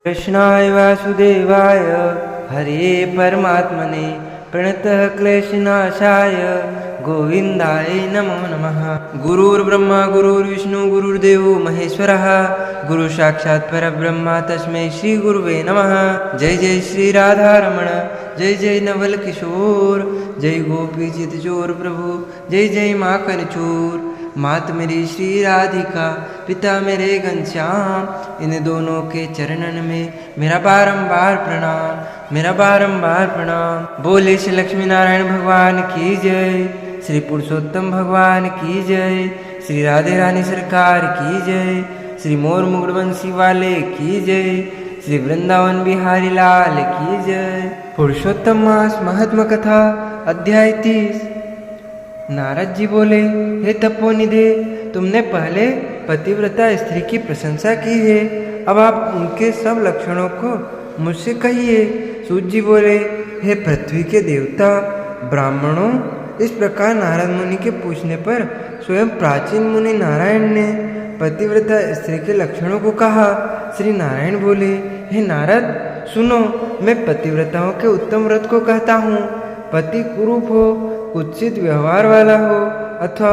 कृष्णाय वासुदेवाय हरे परमात्मने प्रणतः क्लेशनाशाय गोविंदाय नमो नमः। गुरुर्ब्रह्मा गुरुर्विष्णु गुरुर्देवो महेश्वरः गुरु साक्षात् परब्रह्म तस्मै श्री गुरुवे नमः। जय जय श्री राधारमण जय जय नवल किशोर जय गोपी चित चोर प्रभु जय जय माखन चोर। मात मेरी श्री राधिका पिता मेरे घनश्याम इन दोनों के चरणन में मेरा बारंबार प्रणाम। बोले श्री लक्ष्मी नारायण भगवान की जय, श्री पुरुषोत्तम भगवान की जय, श्री राधे रानी सरकार की जय, श्री मोर मुगड़वंशी वाले की जय, श्री वृंदावन बिहारी लाल की जय। पुरुषोत्तम मास महात्मा कथा अध्याय 30। नारद जी बोले, हे तपोनिधे, तुमने पहले पतिव्रता स्त्री की प्रशंसा की है, अब आप उनके सब लक्षणों को मुझसे कहिए। सूत जी बोले, हे पृथ्वी के देवता ब्राह्मणों, इस प्रकार नारद मुनि के पूछने पर स्वयं प्राचीन मुनि नारायण ने पतिव्रता स्त्री के लक्षणों को कहा। श्री नारायण बोले, हे नारद सुनो, मैं पतिव्रताओं के उत्तम व्रत को कहता हूँ। पति कुरूप हो, कुत्सित व्यवहार वाला हो अथवा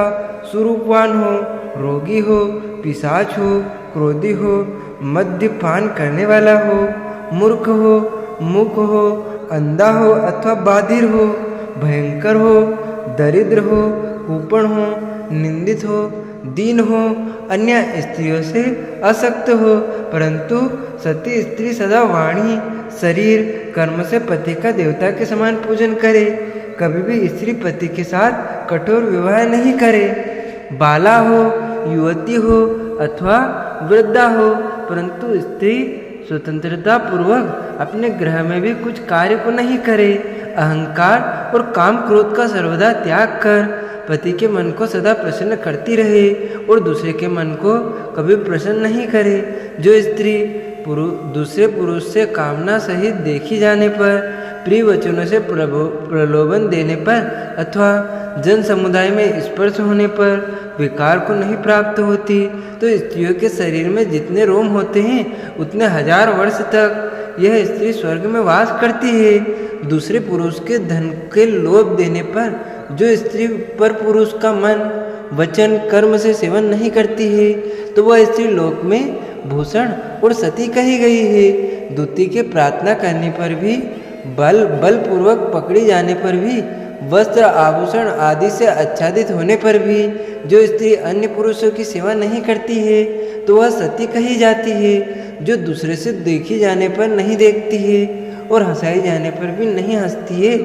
सुरूपवान हो, रोगी हो, पिशाच हो, क्रोधी हो, मद्यपान करने वाला हो, मूर्ख हो, मूक हो, अंधा हो अथवा बाधिर हो, भयंकर हो, दरिद्र हो, कुपन हो, निंदित हो, दीन हो, अन्य स्त्रियों से असक्त हो, परंतु सती स्त्री सदा वाणी शरीर कर्म से पति का देवता के समान पूजन करे, कभी भी स्त्री पति के साथ कठोर विवाह नहीं करे, बाला हो, युवती हो अथवा वृद्धा हो, परंतु स्त्री स्वतंत्रता पूर्वक अपने गृह में भी कुछ कार्य को नहीं करे, अहंकार और काम क्रोध का सर्वदा त्याग कर पति के मन को सदा प्रसन्न करती रहे और दूसरे के मन को कभी प्रसन्न नहीं करे। जो स्त्री दूसरे पुरुष से कामना सहित देखी जाने पर, प्रिय वचनों से प्रलोभन देने पर अथवा जन समुदाय में स्पर्श होने पर विकार को नहीं प्राप्त होती, तो स्त्रियों के शरीर में जितने रोम होते हैं उतने 1000 वर्ष तक यह स्त्री स्वर्ग में वास करती है। दूसरे पुरुष के धन के लोभ देने पर जो स्त्री पर पुरुष का मन वचन कर्म से सेवन नहीं करती है, तो वह स्त्री लोक में भूषण और सती कही गई है। द्वितीय के प्रार्थना करने पर भी, बलपूर्वक पकड़ी जाने पर भी, वस्त्र आभूषण आदि से आच्छादित होने पर भी जो स्त्री अन्य पुरुषों की सेवा नहीं करती है, तो वह सती कही जाती है। जो दूसरे से देखी जाने पर नहीं देखती है और हंसाई जाने पर भी नहीं हंसती है,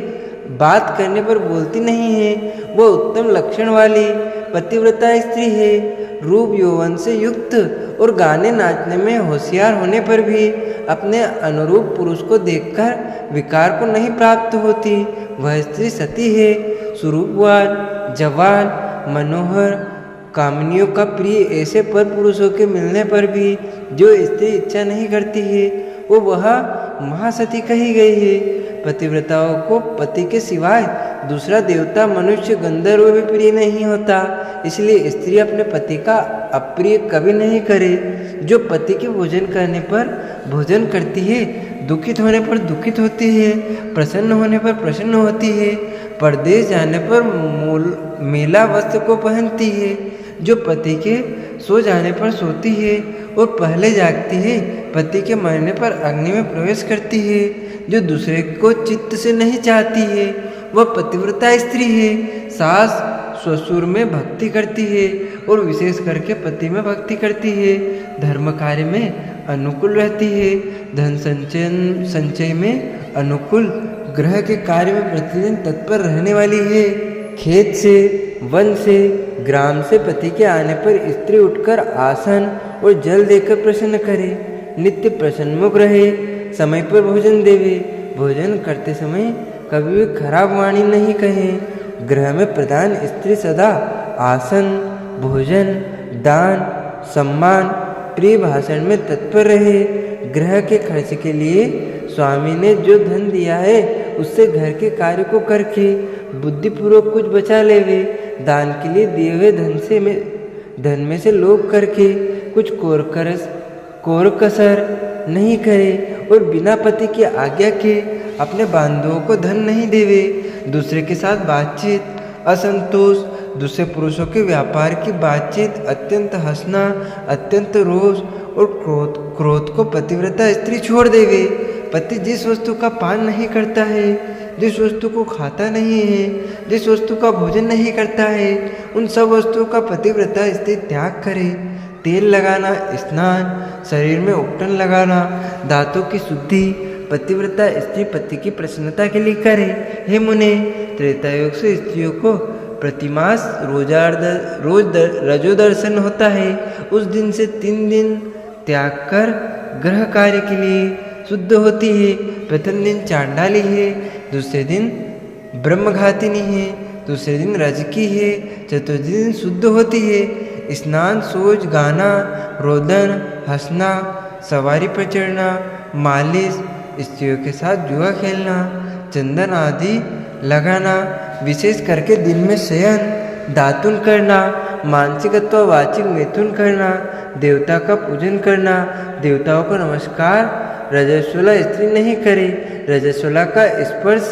बात करने पर बोलती नहीं है, वह उत्तम लक्षण वाली पतिव्रता स्त्री है। रूप यौवन से युक्त और गाने नाचने में होशियार होने पर भी अपने अनुरूप पुरुष को देखकर विकार को नहीं प्राप्त होती, वह स्त्री सती है। स्वरूपवान, जवान, मनोहर, कामनियों का प्रिय ऐसे पर पुरुषों के मिलने पर भी जो स्त्री इच्छा नहीं करती है, वो वह महासती कही गई है। पतिव्रताओं को पति के सिवाय दूसरा देवता, मनुष्य, गंधर्व भी प्रिय नहीं होता, इसलिए स्त्री अपने पति का अप्रिय कभी नहीं करे। जो पति के भोजन करने पर भोजन करती है, दुखित होने पर दुखित होती है, प्रसन्न होने पर प्रसन्न होती है, परदेश जाने पर मेला वस्त्र को पहनती है, जो पति के सो जाने पर सोती है और पहले जागती है, पति के मरने पर अग्नि में प्रवेश करती है, जो दूसरे को चित्त से नहीं चाहती है, वह पतिव्रता स्त्री है। सास ससुर में भक्ति करती है और विशेष करके पति में भक्ति करती है, धर्म कार्य में अनुकूल रहती है, धन संचय में अनुकूल, गृह के कार्य में प्रतिदिन तत्पर रहने वाली है। खेत से, वन से, ग्राम से पति के आने पर स्त्री उठकर आसन और जल देकर प्रसन्न करे, नित्य प्रसन्नमुख रहे, समय पर भोजन देवे, भोजन करते समय कभी भी खराब वाणी नहीं कहे, गृह में प्रधान स्त्री सदा आसन, भोजन, दान, सम्मान, प्रिय भाषण में तत्पर रहे, गृह के खर्च के लिए स्वामी ने जो धन दिया है उससे घर के कार्य को करके बुद्धिपूर्वक कुछ बचा लेवे, दान के लिए दिए हुए धन में से लोभ करके कुछ कोर कसर नहीं करे और बिना पति की आज्ञा के अपने बांधवों को धन नहीं देवे। दूसरे के साथ बातचीत, असंतोष, दूसरे पुरुषों के व्यापार की बातचीत, अत्यंत हंसना, अत्यंत रोष और क्रोध को पतिव्रता स्त्री छोड़ देवे। पति जिस वस्तु का पान नहीं करता है, जिस वस्तु को खाता नहीं है, जिस वस्तु का भोजन नहीं करता है, उन सब वस्तुओं का पतिव्रता स्त्री त्याग करे। तेल लगाना, स्नान, शरीर में उपटन लगाना, दांतों की शुद्धि पतिव्रता स्त्री पति की प्रसन्नता के लिए करे। हे मुने, त्रेता युग से स्त्रियों को प्रतिमास रोज रजो दर्शन होता है। उस दिन से 3 दिन त्याग कर ग्रह कार्य के लिए शुद्ध होती है। प्रथम दिन चांडाली है, दूसरे दिन ब्रह्मघातिनी है, दूसरे दिन रजकी है, चतुर्थ दिन शुद्ध होती है। स्नान, शौच, गाना, रोदन, हंसना, सवारी पर चढ़ना, मालिश, स्त्रियों के साथ जुआ खेलना, चंदन आदि लगाना, विशेष करके दिन में शयन, दातुन करना, मानसिक अथवा वाचिक मैथुन करना, देवता का पूजन करना, देवताओं को नमस्कार रजस्वला स्त्री नहीं करे। रजस्वला का स्पर्श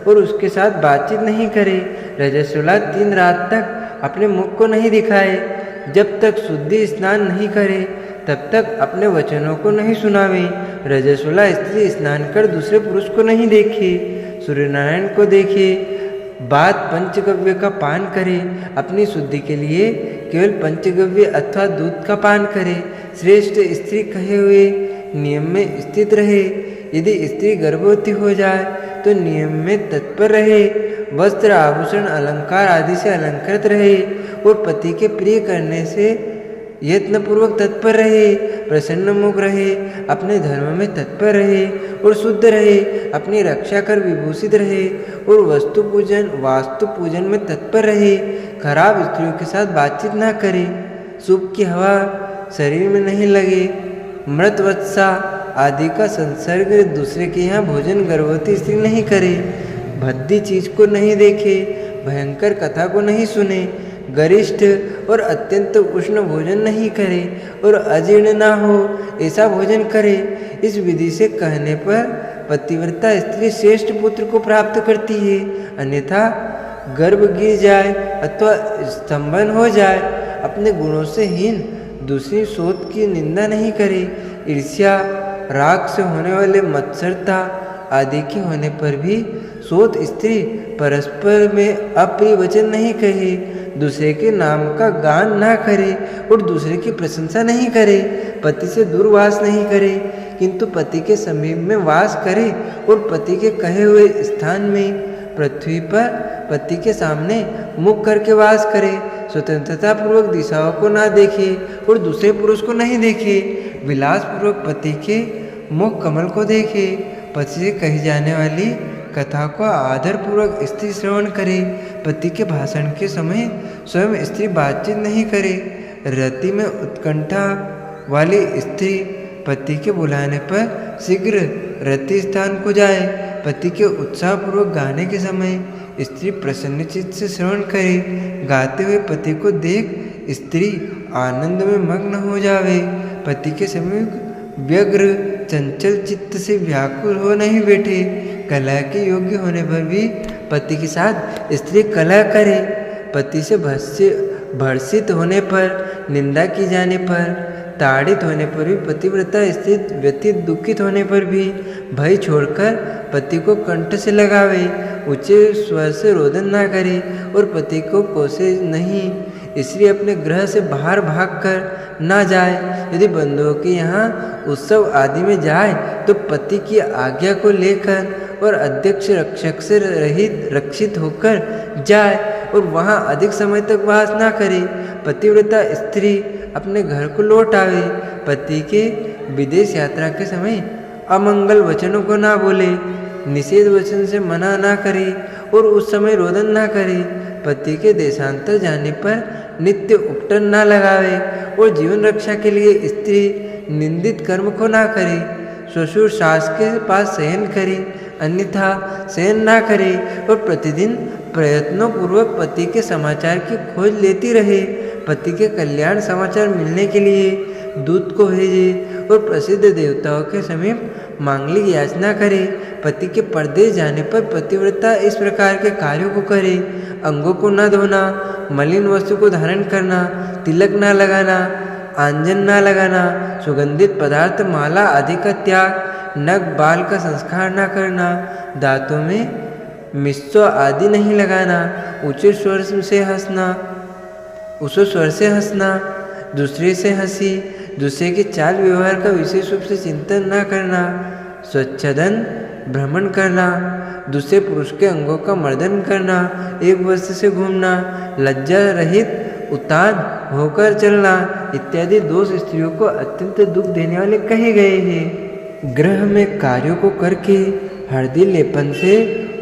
और उसके साथ बातचीत नहीं करे। रजस्वला 3 रात तक अपने मुख को नहीं दिखाए। जब तक शुद्धि स्नान नहीं करे तब तक अपने वचनों को नहीं सुनावे। रजस्वला स्त्री स्नान कर दूसरे पुरुष को नहीं देखे, सूर्यनारायण को देखे, बाद पंचगव्य का पान करे। अपनी शुद्धि के लिए केवल पंचगव्य अथवा दूध का पान करे। श्रेष्ठ स्त्री कहे हुए नियम में स्थित रहे। यदि स्त्री गर्भवती हो जाए तो नियम में तत्पर रहे। वस्त्र, आभूषण, अलंकार आदि से अलंकृत रहे और पति के प्रिय करने से यत्नपूर्वक तत्पर रहे। प्रसन्न मुख रहे, अपने धर्म में तत्पर रहे और शुद्ध रहे। अपनी रक्षा कर विभूषित रहे और वास्तु पूजन में तत्पर रहे। खराब स्त्रियों के साथ बातचीत ना करे। शुभ की हवा शरीर में नहीं लगे। मृत वत्सा आदि का संसर्ग दूसरे के यहाँ भोजन गर्भवती स्त्री नहीं करे। भद्दी चीज को नहीं देखे, भयंकर कथा को नहीं सुने, गरिष्ठ और अत्यंत उष्ण भोजन नहीं करे और अजीर्ण ना हो ऐसा भोजन करे। इस विधि से कहने पर पतिव्रता स्त्री श्रेष्ठ पुत्र को प्राप्त करती है। अन्यथा गर्भ गिर जाए अथवा स्तंभन हो जाए। अपने गुणों से हीन दूसरी सोच की निंदा नहीं करे। ईर्ष्या, राग से होने वाले मत्सरता आदि के होने पर भी सोत स्त्री परस्पर में अप्रिय वचन नहीं कहे। दूसरे के नाम का गान ना करे और दूसरे की प्रशंसा नहीं करे। पति से दूरवास नहीं करे किंतु पति के समीप में वास करे और पति के कहे हुए स्थान में पृथ्वी पर पति के सामने मुख करके वास करे। स्वतंत्रता पूर्वक दिशाओं को ना देखे और दूसरे पुरुष को नहीं देखे। विलास पूर्वक पति के मुख कमल को देखे। पति से कही जाने वाली कथा को आदर पूर्वक स्त्री श्रवण करे। पति के भाषण के समय स्वयं स्त्री बातचीत नहीं करे। रति में उत्कंठा वाली स्त्री पति के बुलाने पर शीघ्र रति स्थान को जाए। पति के उत्साह पूर्वक गाने के समय स्त्री प्रसन्न चित्त से श्रवण करे। गाते हुए पति को देख स्त्री आनंद में मग्न हो जावे। पति के समीप व्यग्र चंचल चित्त से व्याकुल हो नहीं बैठे। कला के योग्य होने पर भी पति के साथ स्त्री कला करे। पति से भर्षित होने पर, निंदा की जाने पर, ताड़ित होने पर भी पतिव्रता स्त्री व्यथित दुखित होने पर भी भय छोड़कर पति को कंठ से लगावे। ऊंचे स्वर से रोदन ना करे और पति को कोसे नहीं। इसलिए अपने गृह से बाहर भागकर ना जाए। यदि बंधुओं के यहाँ उत्सव आदि में जाए तो पति की आज्ञा को लेकर और अध्यक्ष रक्षक से रक्षित होकर जाए और वहाँ अधिक समय तक वास ना करे। पतिव्रता स्त्री अपने घर को लौट आवे। पति के विदेश यात्रा के समय अमंगल वचनों को ना बोले, निषेध वचन से मना ना करे और उस समय रोदन ना करे। पति के देशांतर जाने पर नित्य उपटन ना लगावे और जीवन रक्षा के लिए स्त्री निंदित कर्म को ना करे। ससुर सास के पास शयन करे, अन्यथा शयन ना करे और प्रतिदिन प्रयत्नों पूर्वक पति के समाचार की खोज लेती रहे। पति के कल्याण समाचार मिलने के लिए दूत को भेजे और प्रसिद्ध देवताओं के समीप मांगलिक याचना करे। पति के परदेश जाने पर पतिव्रता इस प्रकार के कार्यों को करे: अंगों को न धोना, मलिन वस्तु को धारण करना, तिलक न लगाना, आंजन न लगाना, सुगंधित पदार्थ माला आदि का त्याग, नख बाल का संस्कार न करना, दांतों में मिस्सो आदि नहीं लगाना, ऊंचे स्वर से हंसना, दूसरे से हंसी, दूसरे के चाल व्यवहार का विशेष रूप से चिंतन न करना, स्वच्छंदन भ्रमण करना, दूसरे पुरुष के अंगों का मर्दन करना, एक वस्त्र से घूमना, लज्जा रहित उतान होकर चलना इत्यादि दोष स्त्रियों को अत्यंत दुख देने वाले कहे गए हैं। गृह में कार्यों को करके हल्दी लेपन से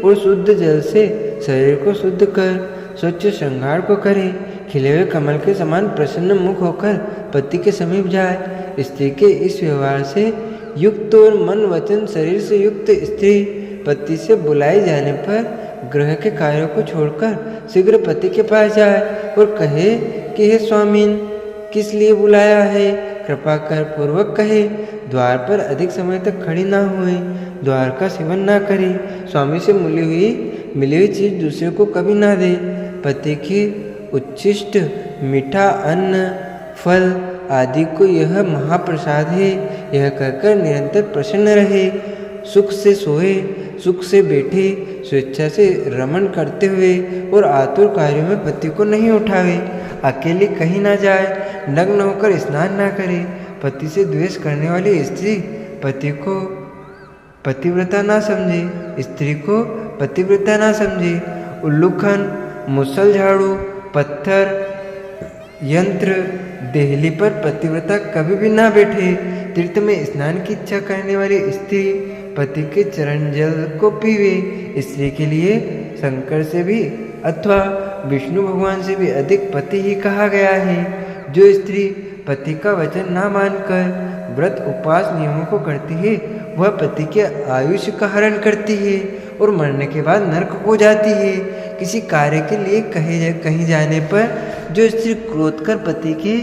और शुद्ध जल से शरीर को शुद्ध कर स्वच्छ श्रृंगार को करे। खिले हुए कमल के समान प्रसन्न मुख होकर पति के समीप जाए। स्त्री के इस व्यवहार से युक्त और मन वचन शरीर से युक्त स्त्री पति से बुलाए जाने पर गृह के कार्यों को छोड़कर शीघ्र पति के पास जाए और कहे कि हे स्वामीन, किस लिए बुलाया है, कृपा कर पूर्वक कहे। द्वार पर अधिक समय तक खड़ी ना हुए, द्वार का सेवन ना करे, स्वामी से मिली हुई चीज दूसरे को कभी ना दे, पति की उच्छिष्ट मीठा अन्न फल आदि को यह महाप्रसाद है, यह कहकर निरंतर प्रसन्न रहे। सुख से सोए, सुख से बैठे, स्वेच्छा से रमण करते हुए और आतुर कार्यों में पति को नहीं उठावे। अकेली कहीं ना जाए, नग्न होकर स्नान ना करे। पति से द्वेष करने वाली स्त्री पति को पतिव्रता ना समझे, स्त्री को पतिव्रता ना समझे। उल्लूखन, मुसल झाड़ू, पत्थर, यंत्र, देहली पर पतिव्रता कभी भी ना बैठे। तीर्थ में स्नान की इच्छा करने वाली स्त्री पति के चरण जल को पीवे। स्त्री के लिए शंकर से भी अथवा विष्णु भगवान से भी अधिक पति ही कहा गया है। जो स्त्री पति का वचन ना मानकर व्रत उपवास नियमों को करती है, वह पति के आयुष्य का हरण करती है और मरने के बाद नरक हो जाती है। किसी कार्य के लिए कहीं जाने पर जो स्त्री क्रोध कर पति के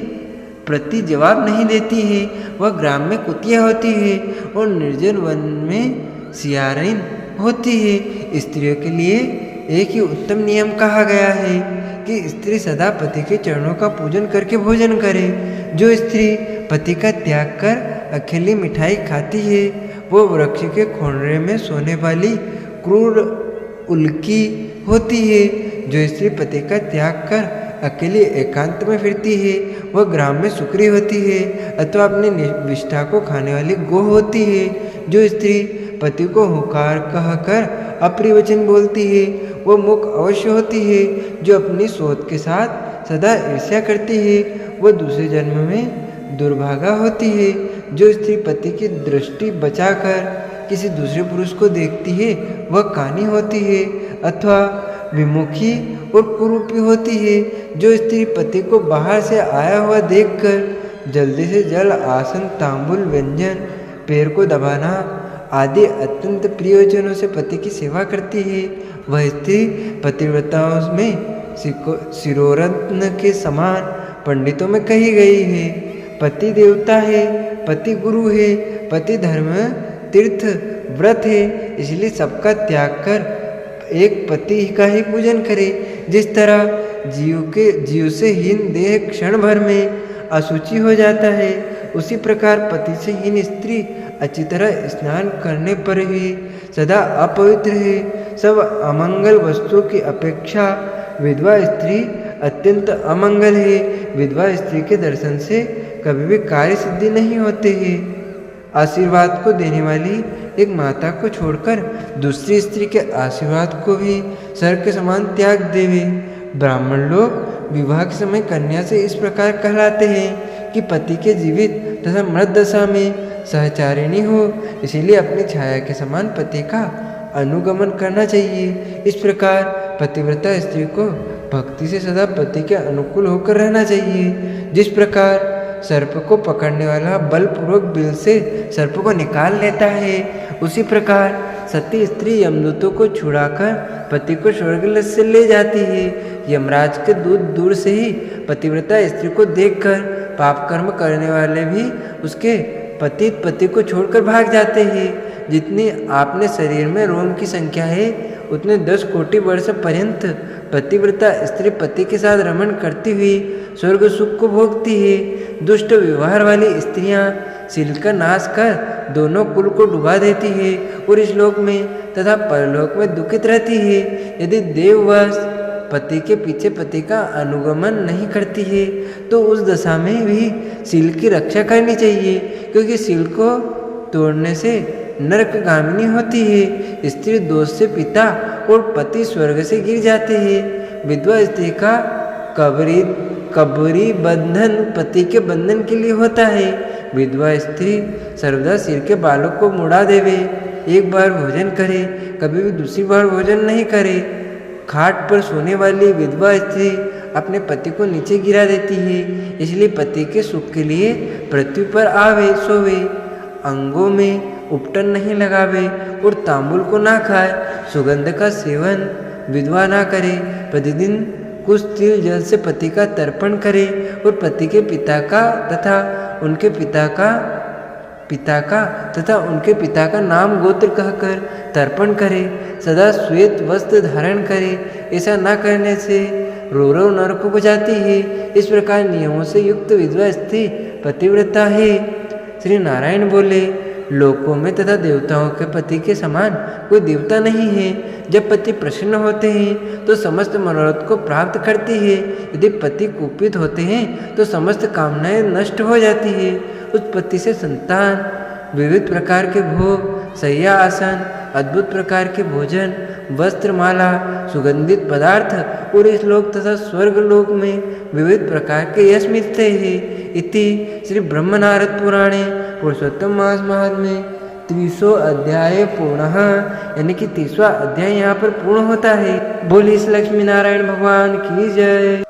प्रति जवाब नहीं देती है, वह ग्राम में कुतिया होती है और निर्जन वन में सियारिन होती है। स्त्रियों के लिए एक ही उत्तम नियम कहा गया है कि स्त्री सदा पति के चरणों का पूजन करके भोजन करे। जो स्त्री पति का त्याग कर अकेली मिठाई खाती है, वो वृक्ष के खोंडे में सोने वाली क्रूर उल्की होती है। जो स्त्री पति का त्याग कर अकेली एकांत में फिरती है, वह ग्राम में सुकरी होती है अथवा अपनी विष्ठा को खाने वाली गो होती है। जो स्त्री पति को हुकार कहकर अप्रिय वचन बोलती है, वह मुख अवश्य होती है। जो अपनी सोच के साथ सदा ईर्ष्या करती है, वह दूसरे जन्म में दुर्भागा होती है। जो स्त्री पति की दृष्टि बचाकर किसी दूसरे पुरुष को देखती है, वह कानी होती है अथवा विमुखी और कुरूपी होती है। जो स्त्री पति को बाहर से आया हुआ देखकर जल्दी से जल, आसन, तांबुल, व्यंजन, पैर को दबाना आदि अत्यंत प्रिय वचनों से पति की सेवा करती है, वह स्त्री पतिव्रताओं में शिरोरत्न के समान पंडितों में कही गई है। पति देवता है, पति गुरु है, पति धर्म तीर्थ व्रत है, इसलिए सबका त्याग कर एक पति का ही पूजन करे। जिस तरह जीव से हीन देह क्षण भर में अशुचि हो जाता है, उसी प्रकार पति से हीन स्त्री अच्छी तरह स्नान करने पर ही सदा अपवित्र है। सब अमंगल वस्तुओं की अपेक्षा विधवा स्त्री अत्यंत अमंगल है। विधवा स्त्री के दर्शन से कभी भी कार्य सिद्धि नहीं होते हैं। आशीर्वाद को देने वाली एक माता को छोड़कर दूसरी स्त्री के आशीर्वाद को भी सर के समान त्याग देवे। ब्राह्मण लोग विवाह के समय कन्या से इस प्रकार कहलाते हैं कि पति के जीवित तथा मृत दशा में सहचारिणी हो, इसीलिए अपनी छाया के समान पति का अनुगमन करना चाहिए। इस प्रकार पतिव्रता स्त्री को भक्ति से सदा पति के अनुकूल होकर रहना चाहिए। जिस प्रकार सर्प को पकड़ने वाला बलपूर्वक बिल से सर्प को निकाल लेता है, उसी प्रकार सती स्त्री यमदूतों को छुड़ाकर पति को स्वर्ग से ले जाती है। यमराज के दूत दूर से ही पतिव्रता स्त्री को देखकर पाप कर्म करने वाले भी उसके पति को छोड़कर भाग जाते हैं। जितनी आपने शरीर में रोम की संख्या है उतने 10 कोटि वर्ष पर्यंत पतिव्रता स्त्री पति के साथ रमण करती हुई स्वर्ग सुख को भोगती है। दुष्ट व्यवहार वाली स्त्रियां शील का नाश कर दोनों कुल को डुबा देती है और इस लोक में तथा परलोक में दुखित रहती है। यदि देववश पति के पीछे पति का अनुगमन नहीं करती है तो उस दशा में भी शील की रक्षा करनी चाहिए, क्योंकि शील को तोड़ने से नरकगामिनी होती है। स्त्री दोष से पिता और पति स्वर्ग से गिर जाते हैं। विधवा स्त्री का कबरी बंधन पति के बंधन के लिए होता है। विधवा स्त्री सर्वदा सिर के बालों को मुड़ा देवे, एक बार भोजन करे, कभी भी दूसरी बार भोजन नहीं करे। खाट पर सोने वाली विधवा स्त्री अपने पति को नीचे गिरा देती है, इसलिए पति के सुख के लिए पृथ्वी पर आवे सोवे, अंगों में उपटन नहीं लगावे और तांबुल को ना खाए। सुगंध का सेवन विधवा ना करे। प्रतिदिन कुछ तिल जल से पति का तर्पण करे और पति के पिता का तथा उनके पिता का नाम गोत्र कहकर तर्पण करे। सदा श्वेत वस्त्र धारण करे। ऐसा न करने से रोरव नरक को जाती है। इस प्रकार नियमों से युक्त विधवा स्त्री पतिव्रता है। श्री नारायण बोले, लोकों में तथा देवताओं के पति के समान कोई देवता नहीं है। जब पति प्रसन्न होते हैं तो समस्त मनोरथ को प्राप्त करती है। यदि पति कुपित होते हैं तो समस्त कामनाएं नष्ट हो जाती है। उस पति से संतान, विविध प्रकार के भोग, शय्या आसन, अद्भुत प्रकार के भोजन, वस्त्रमाला, सुगंधित पदार्थ और इस लोक तथा स्वर्ग लोक में विविध प्रकार के यश मिलते हैं। इति श्री ब्रह्मनारद पुराणे पुरुषोत्तम मास महात्म्ये 30वां अध्याय पूर्णः, यानी कि 30वां अध्याय यहाँ पर पूर्ण होता है। बोलिए लक्ष्मी नारायण भगवान की जय।